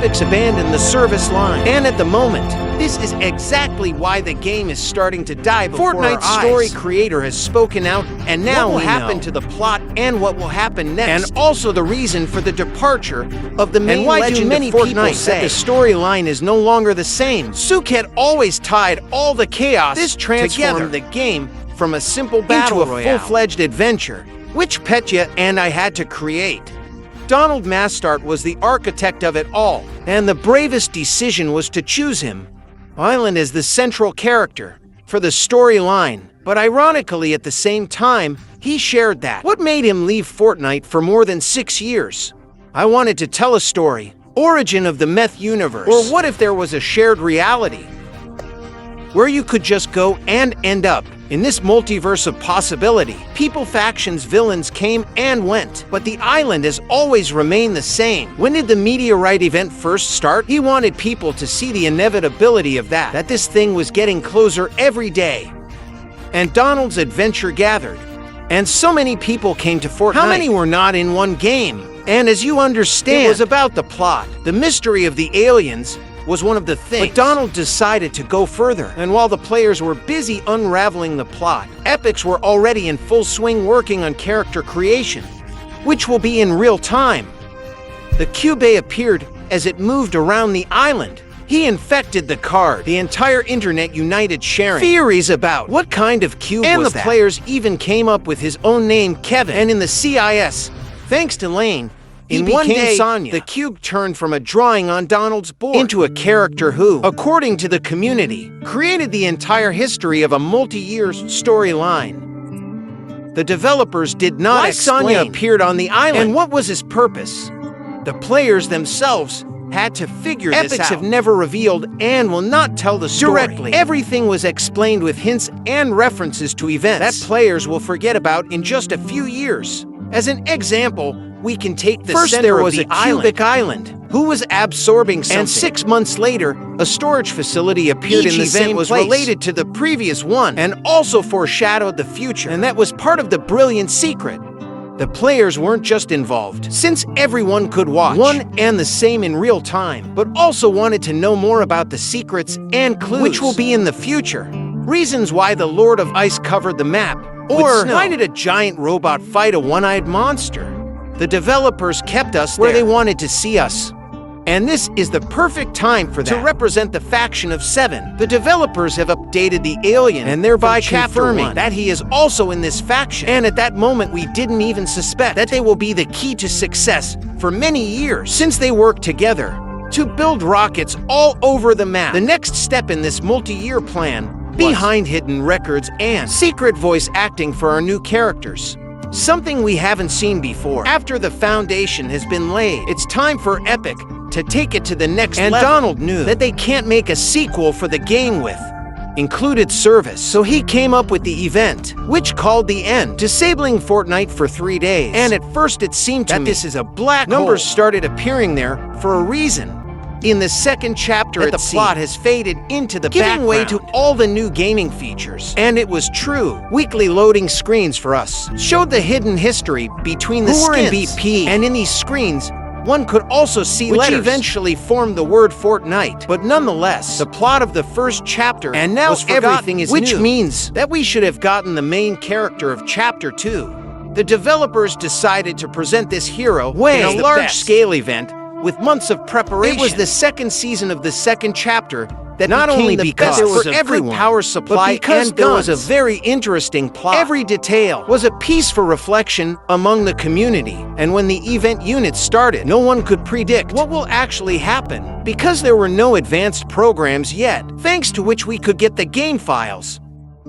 Epics abandoned the service line. And at the moment, this is exactly why the game is starting to die before our eyes. Fortnite's story creator has spoken out, and now what will happen to the plot and what will happen next, and also the reason for the departure of the main legend of Fortnite, that the storyline is no longer the same. Sook had always tied all the chaos this transformed the game from a simple battle into a full-fledged adventure, which Petya and I had to create. Donald Mastart was the architect of it all, and the bravest decision was to choose him, Island, as the central character for the storyline. But ironically, at the same time, he shared that. What made him leave Fortnite for more than 6 years? I wanted to tell a story, origin of the meth universe. Or what if there was a shared reality, where you could just go and end up in this multiverse of possibility? People, factions, villains came and went, but the island has always remained the same. When did the meteorite event first start? He wanted people to see the inevitability of that this thing was getting closer every day. And Donald's adventure gathered, and so many people came to Fortnite. How many were not in one game? And as you understand, it was about the plot. The mystery of the aliens was one of the things. But Donald decided to go further. And while the players were busy unraveling the plot, Epics were already in full swing working on character creation, which will be in real time. The Cube appeared as it moved around the island. He infected the card. The entire internet united sharing theories about what kind of cube was that. And the players even came up with his own name, Kevin. And in the CIS, thanks to Lane, in one day, Sonya, the cube turned from a drawing on Donald's board into a character who, according to the community, created the entire history of a multi-year storyline. The developers did not explain why Sonya appeared on the island and what was his purpose. The players themselves had to figure this out. Epics have never revealed and will not tell the story directly. Everything was explained with hints and references to events that players will forget about in just a few years. As an example, we can take the center of the cubic island, who was absorbing something. And 6 months later, a storage facility appeared in the same place. Related to the previous one, and also foreshadowed the future. And that was part of the brilliant secret. The players weren't just involved, since everyone could watch one and the same in real time, but also wanted to know more about the secrets and clues, which will be in the future. Reasons why the Lord of Ice covered the map, or why did a giant robot fight a one-eyed monster? The developers kept us where they wanted to see us. And this is the perfect time for that, to represent the faction of 7. The developers have updated the alien, and thereby confirming that he is also in this faction. And at that moment, we didn't even suspect that they will be the key to success for many years, since they work together to build rockets all over the map. The next step in this multi-year plan, behind hidden records and secret voice acting for our new characters. Something we haven't seen before. After the foundation has been laid, it's time for Epic to take it to the next level. And Donald knew that they can't make a sequel for the game with included service. So he came up with the event, which called the end, disabling Fortnite for 3 days. And at first it seemed to me this is a black hole. Numbers started appearing there for a reason. In the second chapter, the plot has faded into the background, giving way to all the new gaming features. And it was true. Weekly loading screens for us showed the hidden history between the skins. BP. And in these screens, one could also see letters, which eventually formed the word Fortnite. But nonetheless, the plot of the first chapter and now everything is new, which means that we should have gotten the main character of Chapter 2. The developers decided to present this hero in a large-scale event with months of preparation. It was the second season of the second chapter that not only because there was a good power supply, but because there was a very interesting plot. Every detail was a piece for reflection among the community. And when the event unit started, no one could predict what will actually happen, because there were no advanced programs yet, thanks to which we could get the game files.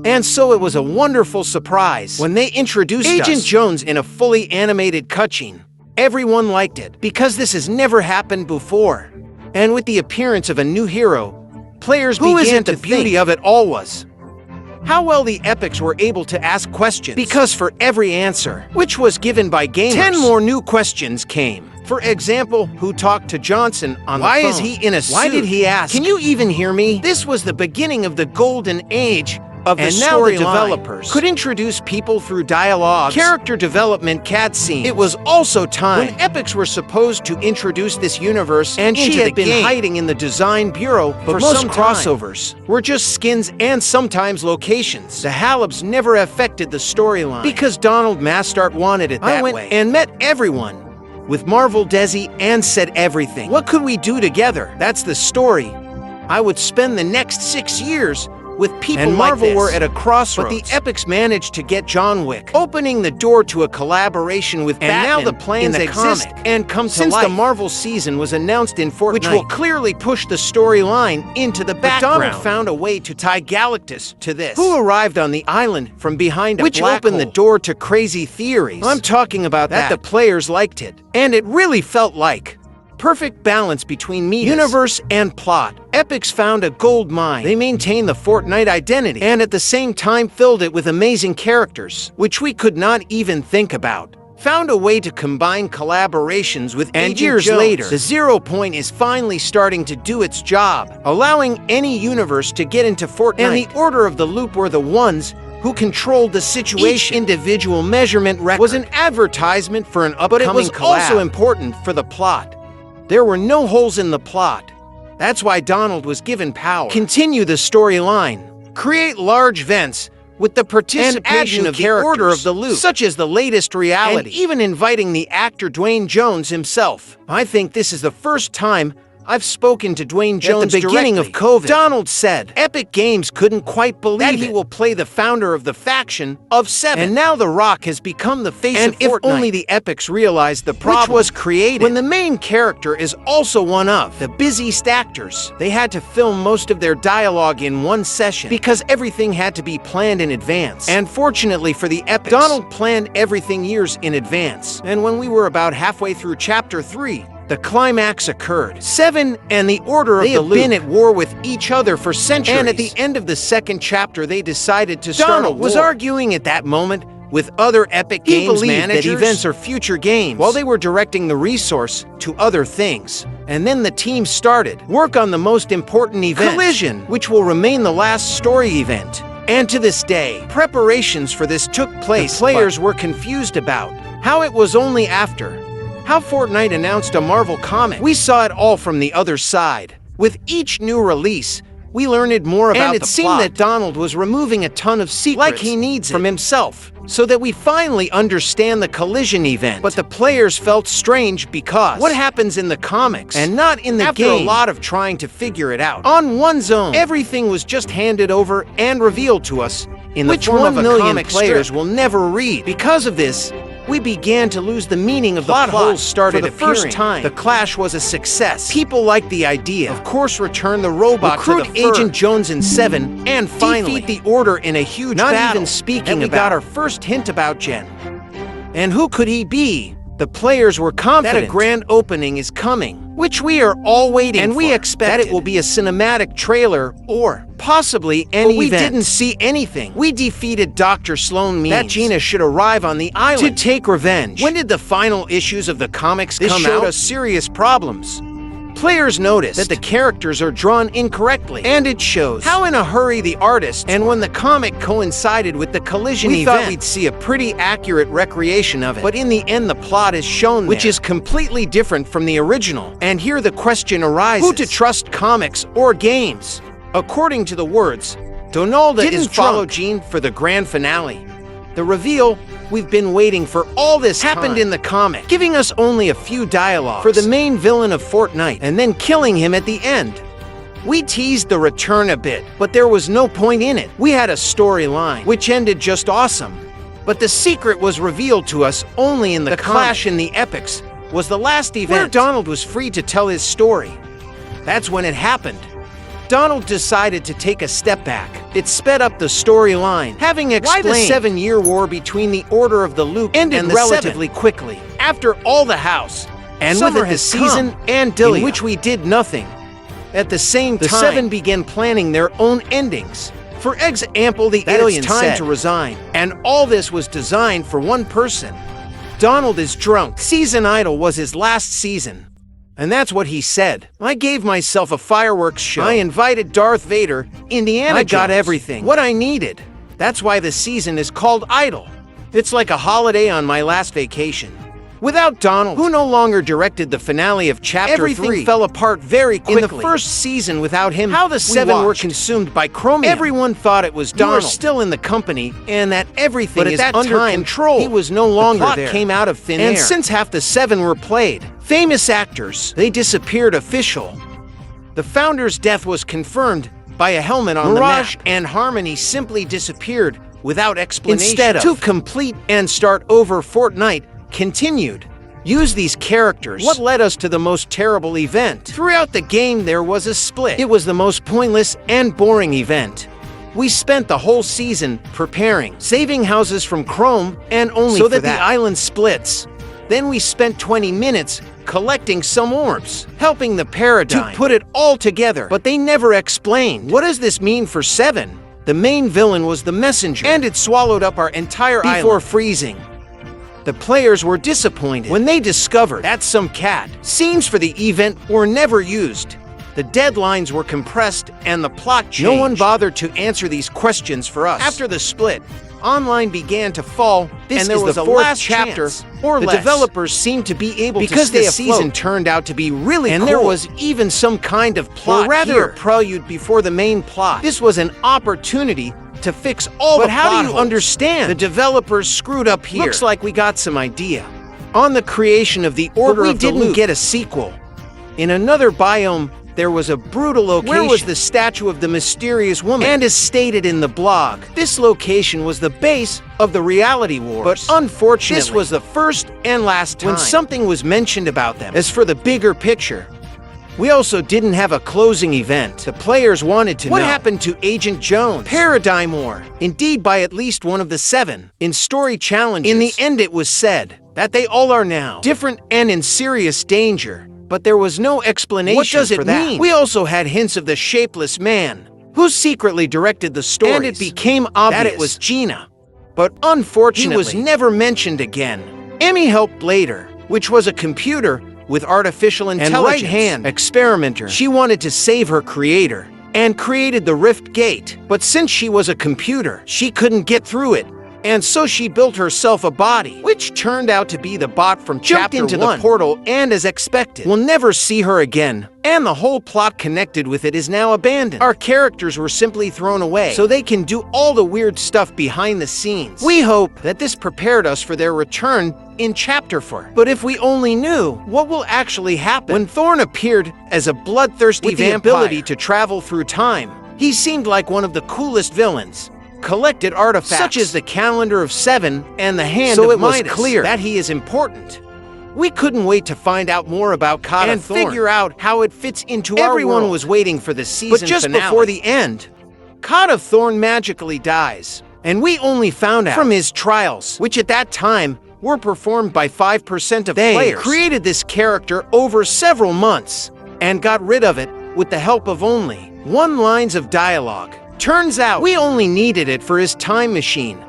And so it was a wonderful surprise when they introduced Agent Jones in a fully animated cutscene. Everyone liked it, because this has never happened before. And with the appearance of a new hero, players began to think the beauty of it all was how well the Epics were able to ask questions. Because for every answer, which was given by gamers, 10 more new questions came. For example, who talked to Johnson on the phone? Why is he in a suit? Why did he ask? Can you even hear me? This was the beginning of the golden age of the And now the developers could introduce people through dialogue, character development, cutscenes. It was also time when Epics were supposed to introduce this universe, and she had been hiding in the design bureau for some crossovers were just skins and sometimes locations. The Halibs never affected the storyline because Donald Mastart wanted it that way. I went and met everyone with Marvel Desi and said everything. What could we do together? That's the story. I would spend the next 6 years with people and Marvel like this. Were at a crossroads. But the Epics managed to get John Wick, opening the door to a collaboration with Batman. And now the plans exist and come to life. Since the Marvel season was announced in Fortnite, which will clearly push the storyline into the background. But Donald found a way to tie Galactus to this, who arrived on the island from behind a black hole, which opened the door to crazy theories. I'm talking about that. The players liked it, and it really felt like perfect balance between universe and plot. Epics found a gold mine. They maintained the Fortnite identity and at the same time filled it with amazing characters, which we could not even think about. Found a way to combine collaborations with and years later, the 0 Point is finally starting to do its job, allowing any universe to get into Fortnite. And the Order of the Loop were the ones who controlled the situation. Each individual measurement record was an advertisement for an upcoming collab. But it was also important for the plot. There were no holes in the plot. That's why Donald was given power. Continue the storyline. Create large events with the participation of the Order of the Loop, such as the latest reality, and even inviting the actor Dwayne Jones himself. I think this is the first time I've spoken to Dwayne Jones at the beginning of COVID. Donald said Epic Games couldn't quite believe that he will play the founder of the faction of 7. And now The Rock has become the face of Fortnite. And if only the Epics realized the problem which was created when the main character is also one of the busiest actors. They had to film most of their dialogue in one session because everything had to be planned in advance. And fortunately for the Epics, Donald planned everything years in advance. And when we were about halfway through Chapter 3, the climax occurred. 7 and the Order of the Loop have been at war with each other for centuries. And at the end of the second chapter, they decided to start a war. Was arguing at that moment with other Epic Games managers that events are future games, while they were directing the resource to other things. And then the team started work on the most important event, Collision, which will remain the last story event. And to this day, preparations for this took place. The players were confused about how it was only after how Fortnite announced a Marvel comic. We saw it all from the other side. With each new release, we learned more about the plot. And it seemed that Donald was removing a ton of secrets like he needs from himself, so that we finally understand the Collision event. But the players felt strange because what happens in the comics and not in the game, after a lot of trying to figure it out on one's own, everything was just handed over and revealed to us in the form of a comic players will never read. Because of this, we began to lose the meaning of the plot. Holes started for the first time. The clash was a success. People liked the idea. Of course, return the robot, recruit to the Agent Jones in 7, and finally defeat the Order in a huge battle. Not even speaking we got our first hint about Jen. And who could he be? The players were confident that a grand opening is coming, which we are all waiting for. And we expect that it will be a cinematic trailer or possibly an event. We didn't see anything. We defeated Dr. Sloan Means that Gina should arrive on the island to take revenge. When did the final issues of the comics come out? This showed us serious problems. Players noticed that the characters are drawn incorrectly, and it shows how in a hurry the artists, and when the comic coincided with the Collision event, we thought we'd see a pretty accurate recreation of it. But in the end, the plot is shown which is completely different from the original. And here the question arises, who to trust, comics or games? According to the words, Donalda is follow Jean for the grand finale. The reveal we've been waiting for all this happened in the comic, giving us only a few dialogues for the main villain of Fortnite and then killing him at the end. We teased the return a bit, but there was no point in it. We had a storyline, which ended just awesome. But the secret was revealed to us only in the clash in the Epics was the last event where Donald was free to tell his story. That's when it happened. Donald decided to take a step back. It sped up the storyline, having explained why the 7-year war between the Order of the Loop ended relatively quickly. After all the house, and with it the season and Dilly, in which we did nothing. At the same time, the 7 began planning their own endings. For example, the aliens said to resign, and all this was designed for one person. Donald is drunk. Season Idol was his last season. And that's what he said. I gave myself a fireworks show. I invited Darth Vader, Indiana Jones. I got everything. What I needed. That's why the season is called Idle. It's like a holiday on my last vacation. Without Donald, who no longer directed the finale of Chapter 3, everything fell apart very quickly. In the first season without him, how the Seven were consumed by chromium. Everyone thought it was Donald still in the company and that everything is under control. He was no longer there. The plot came out of thin air. And since half the Seven were played famous actors, they disappeared official. The founder's death was confirmed by a helmet on the map, and Harmony simply disappeared without explanation. Instead of to complete and start over, Fortnite continued. Use these characters. What led us to the most terrible event? Throughout the game, there was a split. It was the most pointless and boring event. We spent the whole season preparing, saving houses from Chrome, and only so that the island splits. Then we spent 20 minutes collecting some orbs, helping the Paradigm to put it all together. But they never explained. What does this mean for Seven? The main villain was the Messenger, and it swallowed up our entire island before freezing. The players were disappointed when they discovered that some cat scenes for the event were never used. The deadlines were compressed and the plot changed. No one bothered to answer these questions for us. After the split, online began to fall, and there was a last chapter or less. The developers seemed to be able to stay afloat. Because the season turned out to be really cool. And there was even some kind of plot, or rather a prelude before the main plot. This was an opportunity to fix all the plot holes. But how do you understand? The developers screwed up here. Looks like we got some idea on the creation of the Order of the Loop. We didn't get a sequel. In another biome, there was a brutal location. Where was the statue of the mysterious woman? And as stated in the blog, this location was the base of the reality wars. But unfortunately, this was the first and last time when something was mentioned about them. As for the bigger picture, we also didn't have a closing event. The players wanted to know what happened to Agent Jones, Paradigm War, indeed by at least one of the Seven. In story challenges, in the end it was said that they all are now different and in serious danger. But there was no explanation. What does it mean? We also had hints of the Shapeless Man, who secretly directed the stories, and it became obvious that it was Gina. But unfortunately, he was never mentioned again. Emmy helped later, which was a computer with artificial intelligence and right-hand experimenter. She wanted to save her creator and created the Rift Gate. But since she was a computer, she couldn't get through it. And so she built herself a body, which turned out to be the bot from Chapter 1. Jumped into the portal, and as expected, we'll never see her again. And the whole plot connected with it is now abandoned. Our characters were simply thrown away, so they can do all the weird stuff behind the scenes. We hope that this prepared us for their return in Chapter 4. But if we only knew what will actually happen. When Thorn appeared as a bloodthirsty vampire with the ability to travel through time, he seemed like one of the coolest villains. Collected artifacts such as the Calendar of Seven and the Hand of Midas, so it was clear that he is important. We couldn't wait to find out more about Kata and figure out how it fits into our world. Everyone was waiting for the season finale. But just before the end, Kata Thorn magically dies, and we only found out from his trials, which at that time were performed by 5% of players. They created this character over several months and got rid of it with the help of only 1 line of dialogue. Turns out, we only needed it for his time machine.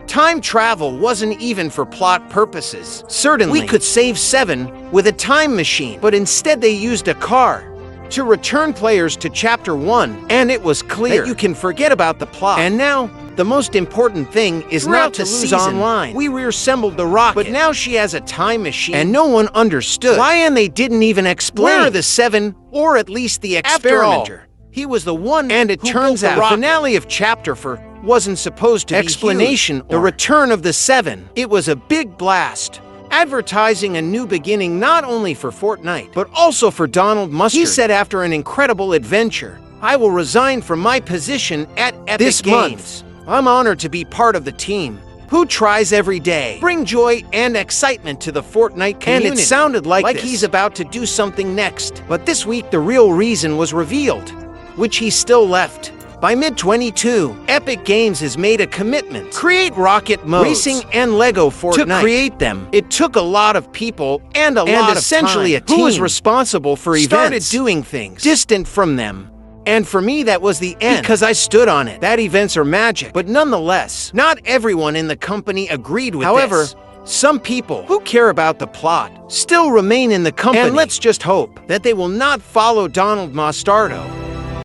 Time travel wasn't even for plot purposes. Certainly, we could save Seven with a time machine, but instead they used a car to return players to Chapter 1, and it was clear that you can forget about the plot. And now, the most important thing is not to lose online. We reassembled the rocket, but now she has a time machine, and no one understood why, and they didn't even explain. Where are the Seven, or at least the experimenter? He was the one, and it turns out the finale of Chapter 4 wasn't supposed to be explanation or the return of the Seven. It was a big blast, advertising a new beginning not only for Fortnite, but also for Donald Mustard. He said after an incredible adventure, I will resign from my position at Epic Games. This month, I'm honored to be part of the team who tries every day, bring joy and excitement to the Fortnite community. And it sounded like he's about to do something next. But this week, the real reason was revealed, which he still left. By mid-22, Epic Games has made a commitment. Create rocket modes, racing, and Lego Fortnite. To create them, it took a lot of people and a lot of essentially time. A team who was responsible for events started doing things distant from them. And for me, that was the end, because I stood on it. That events are magic, but nonetheless, not everyone in the company agreed with this. However, Some people who care about the plot still remain in the company, and let's just hope that they will not follow Donald Mostardo